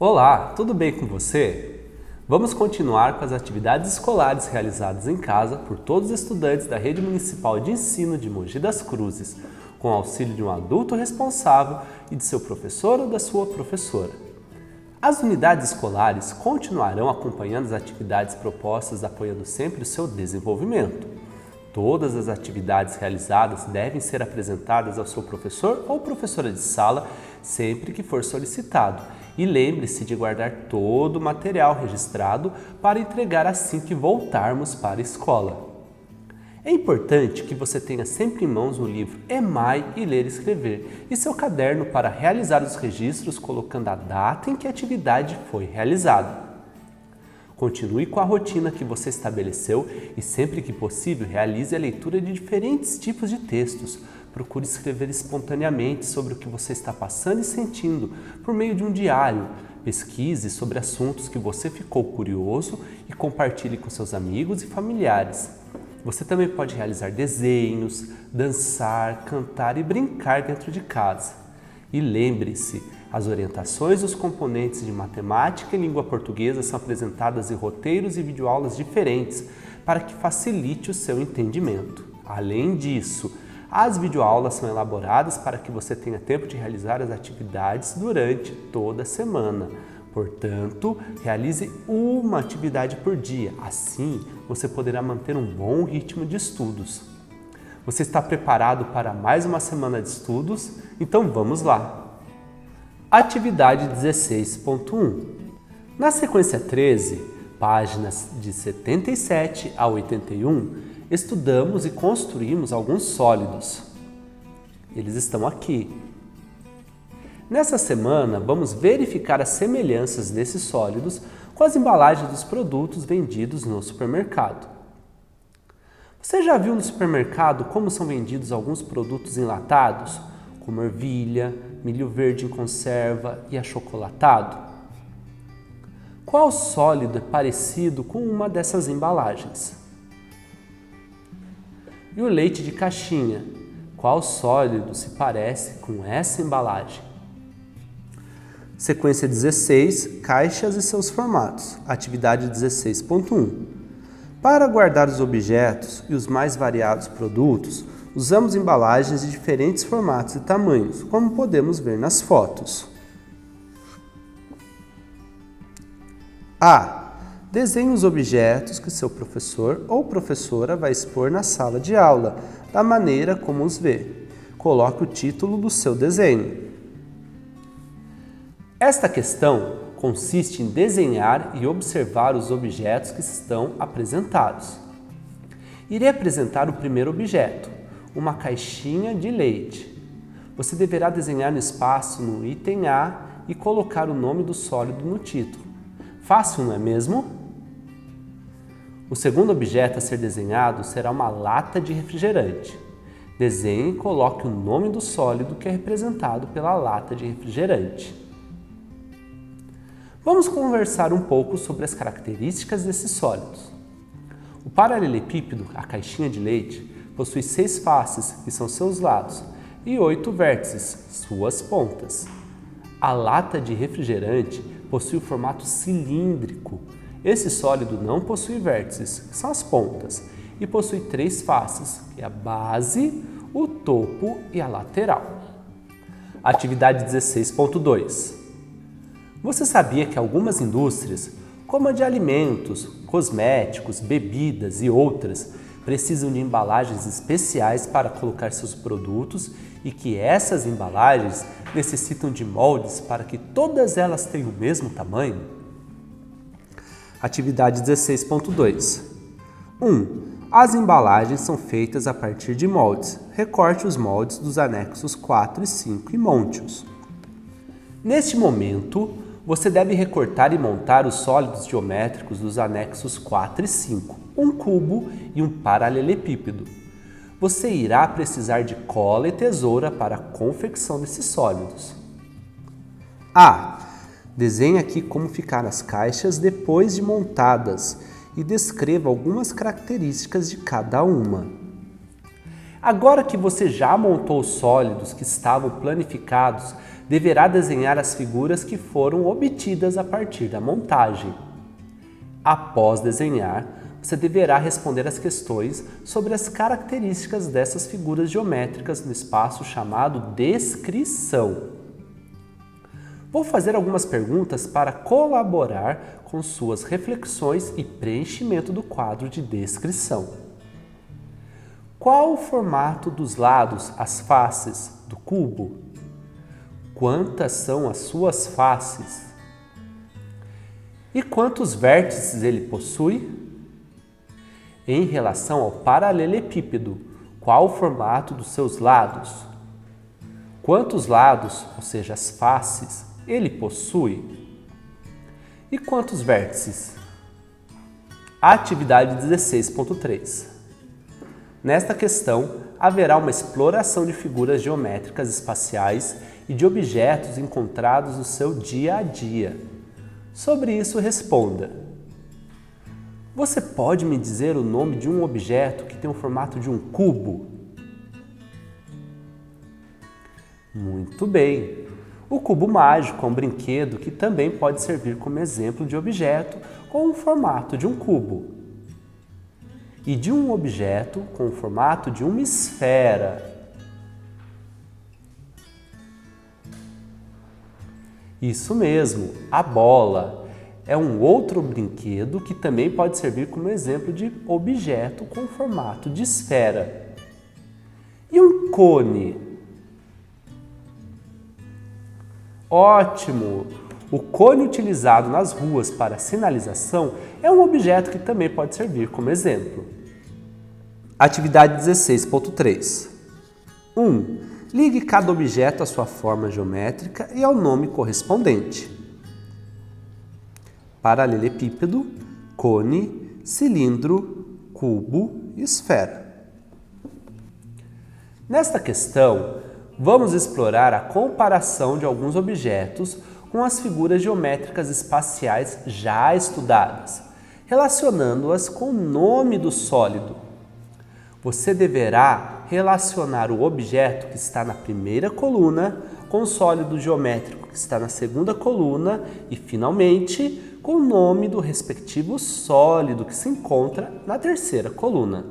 Olá, tudo bem com você? Vamos continuar com as atividades escolares realizadas em casa por todos os estudantes da Rede Municipal de Ensino de Mogi das Cruzes, com o auxílio de um adulto responsável e de seu professor ou da sua professora. As unidades escolares continuarão acompanhando as atividades propostas, apoiando sempre o seu desenvolvimento. Todas as atividades realizadas devem ser apresentadas ao seu professor ou professora de sala sempre que for solicitado. E lembre-se de guardar todo o material registrado para entregar assim que voltarmos para a escola. É importante que você tenha sempre em mãos o livro EMAI e Ler e Escrever e seu caderno para realizar os registros colocando a data em que a atividade foi realizada. Continue com a rotina que você estabeleceu e sempre que possível realize a leitura de diferentes tipos de textos. Procure escrever espontaneamente sobre o que você está passando e sentindo por meio de um diário. Pesquise sobre assuntos que você ficou curioso e compartilhe com seus amigos e familiares. Você também pode realizar desenhos, dançar, cantar e brincar dentro de casa. E lembre-se, as orientações dos componentes de matemática e língua portuguesa são apresentadas em roteiros e videoaulas diferentes para que facilite o seu entendimento. Além disso, as videoaulas são elaboradas para que você tenha tempo de realizar as atividades durante toda a semana. Portanto, realize uma atividade por dia, assim você poderá manter um bom ritmo de estudos. Você está preparado para mais uma semana de estudos? Então vamos lá! Atividade 16.1. Na sequência 13, páginas de 77 a 81, estudamos e construímos alguns sólidos. Eles estão aqui. Nessa semana, vamos verificar as semelhanças desses sólidos com as embalagens dos produtos vendidos no supermercado. Você já viu no supermercado como são vendidos alguns produtos enlatados, como ervilha, milho verde em conserva e achocolatado? Qual sólido é parecido com uma dessas embalagens? E o leite de caixinha? Qual sólido se parece com essa embalagem? Sequência 16, caixas e seus formatos. Atividade 16.1. Para guardar os objetos e os mais variados produtos, usamos embalagens de diferentes formatos e tamanhos, como podemos ver nas fotos. A. Desenhe os objetos que seu professor ou professora vai expor na sala de aula, da maneira como os vê. Coloque o título do seu desenho. Esta questão consiste em desenhar e observar os objetos que estão apresentados. Irei apresentar o primeiro objeto, uma caixinha de leite. Você deverá desenhar no espaço no item A e colocar o nome do sólido no título. Fácil, não é mesmo? O segundo objeto a ser desenhado será uma lata de refrigerante. Desenhe e coloque o nome do sólido que é representado pela lata de refrigerante. Vamos conversar um pouco sobre as características desses sólidos. O paralelepípedo, a caixinha de leite, possui 6 faces, que são seus lados, e 8 vértices, suas pontas. A lata de refrigerante possui o formato cilíndrico. Esse sólido não possui vértices, que são as pontas, e possui 3 faces, que é a base, o topo e a lateral. Atividade 16.2. Você sabia que algumas indústrias, como a de alimentos, cosméticos, bebidas e outras, precisam de embalagens especiais para colocar seus produtos e que essas embalagens necessitam de moldes para que todas elas tenham o mesmo tamanho? Atividade 16.2. 1. As embalagens são feitas a partir de moldes. Recorte os moldes dos anexos 4 e 5 e monte-os. Neste momento, você deve recortar e montar os sólidos geométricos dos anexos 4 e 5, um cubo e um paralelepípedo. Você irá precisar de cola e tesoura para a confecção desses sólidos. A. Desenhe aqui como ficarão as caixas depois de montadas e descreva algumas características de cada uma. Agora que você já montou os sólidos que estavam planificados, deverá desenhar as figuras que foram obtidas a partir da montagem. Após desenhar, você deverá responder as questões sobre as características dessas figuras geométricas no espaço chamado descrição. Vou fazer algumas perguntas para colaborar com suas reflexões e preenchimento do quadro de descrição. Qual o formato dos lados, as faces, do cubo? Quantas são as suas faces? E quantos vértices ele possui? Em relação ao paralelepípedo, qual o formato dos seus lados? Quantos lados, ou seja, as faces, ele possui? E quantos vértices? Atividade 16.3. Nesta questão, haverá uma exploração de figuras geométricas espaciais e de objetos encontrados no seu dia a dia. Sobre isso, responda: você pode me dizer o nome de um objeto que tem o formato de um cubo? Muito bem! O cubo mágico é um brinquedo que também pode servir como exemplo de objeto com o formato de um cubo. E de um objeto com o formato de uma esfera. Isso mesmo, a bola é um outro brinquedo que também pode servir como exemplo de objeto com formato de esfera. E um cone? Ótimo! O cone utilizado nas ruas para sinalização é um objeto que também pode servir como exemplo. Atividade 16.3. 1. Ligue cada objeto à sua forma geométrica e ao nome correspondente. Paralelepípedo, cone, cilindro, cubo e esfera. Nesta questão, vamos explorar a comparação de alguns objetos com as figuras geométricas espaciais já estudadas, relacionando-as com o nome do sólido. Você deverá relacionar o objeto que está na primeira coluna com o sólido geométrico que está na segunda coluna e, finalmente, com o nome do respectivo sólido que se encontra na terceira coluna.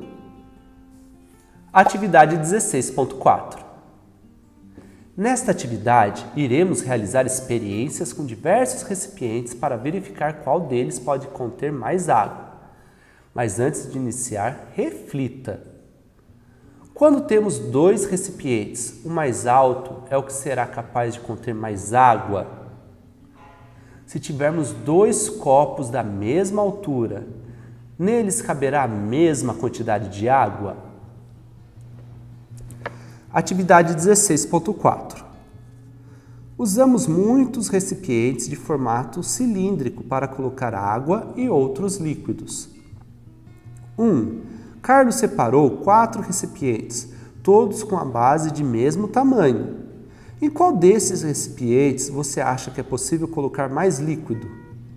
Atividade 16.4. Nesta atividade, iremos realizar experiências com diversos recipientes para verificar qual deles pode conter mais água. Mas antes de iniciar, reflita. Quando temos dois recipientes, o mais alto é o que será capaz de conter mais água. Se tivermos dois copos da mesma altura, neles caberá a mesma quantidade de água? Atividade 16.4. Usamos muitos recipientes de formato cilíndrico para colocar água e outros líquidos. 1. Carlos separou 4 recipientes, todos com a base de mesmo tamanho. Em qual desses recipientes você acha que é possível colocar mais líquido?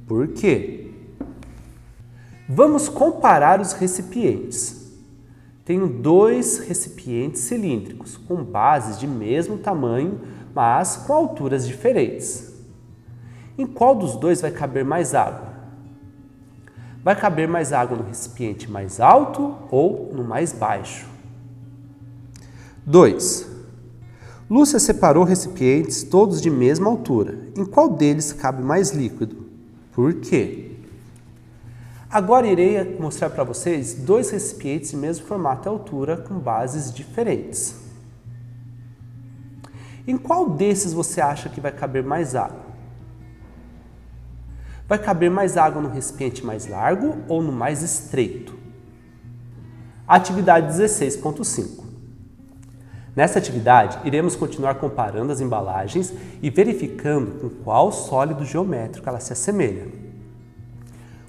Por quê? Vamos comparar os recipientes. Tenho 2 recipientes cilíndricos, com bases de mesmo tamanho, mas com alturas diferentes. Em qual dos dois vai caber mais água? Vai caber mais água no recipiente mais alto ou no mais baixo? 2. Lúcia separou recipientes todos de mesma altura. Em qual deles cabe mais líquido? Por quê? Agora irei mostrar para vocês 2 recipientes de mesmo formato e altura com bases diferentes. Em qual desses você acha que vai caber mais água? Vai caber mais água no recipiente mais largo ou no mais estreito? Atividade 16.5. Nessa atividade, iremos continuar comparando as embalagens e verificando com qual sólido geométrico ela se assemelha.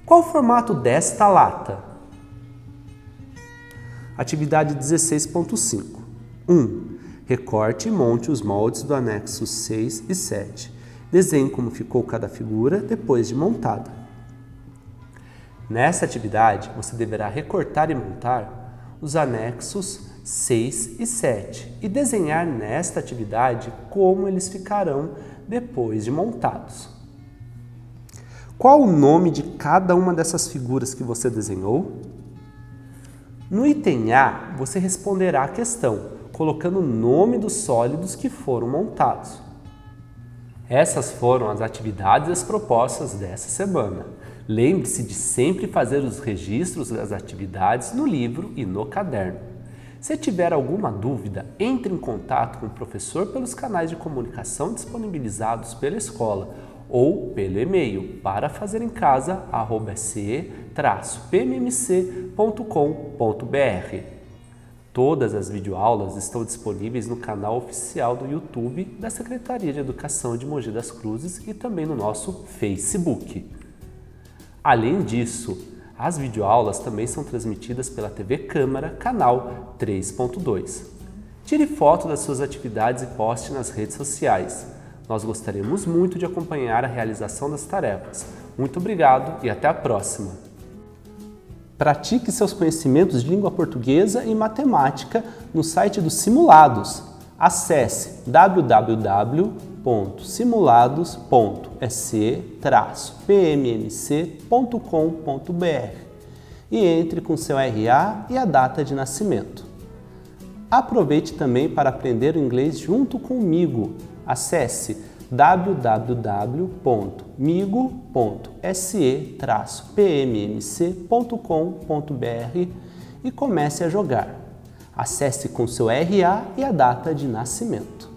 Qual o formato desta lata? Atividade 16.5. 1. Recorte e monte os moldes do anexo 6 e 7. Desenhe como ficou cada figura depois de montada. Nessa atividade, você deverá recortar e montar os anexos 6 e 7 e desenhar nesta atividade como eles ficarão depois de montados. Qual o nome de cada uma dessas figuras que você desenhou? No item A, você responderá a questão, colocando o nome dos sólidos que foram montados. Essas foram as atividades e as propostas dessa semana. Lembre-se de sempre fazer os registros das atividades no livro e no caderno. Se tiver alguma dúvida, entre em contato com o professor pelos canais de comunicação disponibilizados pela escola ou pelo e-mail parafazerimcasa@se-pmmc.com.br. Todas as videoaulas estão disponíveis no canal oficial do YouTube da Secretaria de Educação de Mogi das Cruzes e também no nosso Facebook. Além disso, as videoaulas também são transmitidas pela TV Câmara, canal 3.2. Tire foto das suas atividades e poste nas redes sociais. Nós gostaríamos muito de acompanhar a realização das tarefas. Muito obrigado e até a próxima! Pratique seus conhecimentos de língua portuguesa e matemática no site dos Simulados. Acesse www.simulados.se-pmmc.com.br e entre com seu RA e a data de nascimento. Aproveite também para aprender o inglês junto comigo. Acesse www.migo.se-pmmc.com.br e comece a jogar. Acesse com seu RA e a data de nascimento.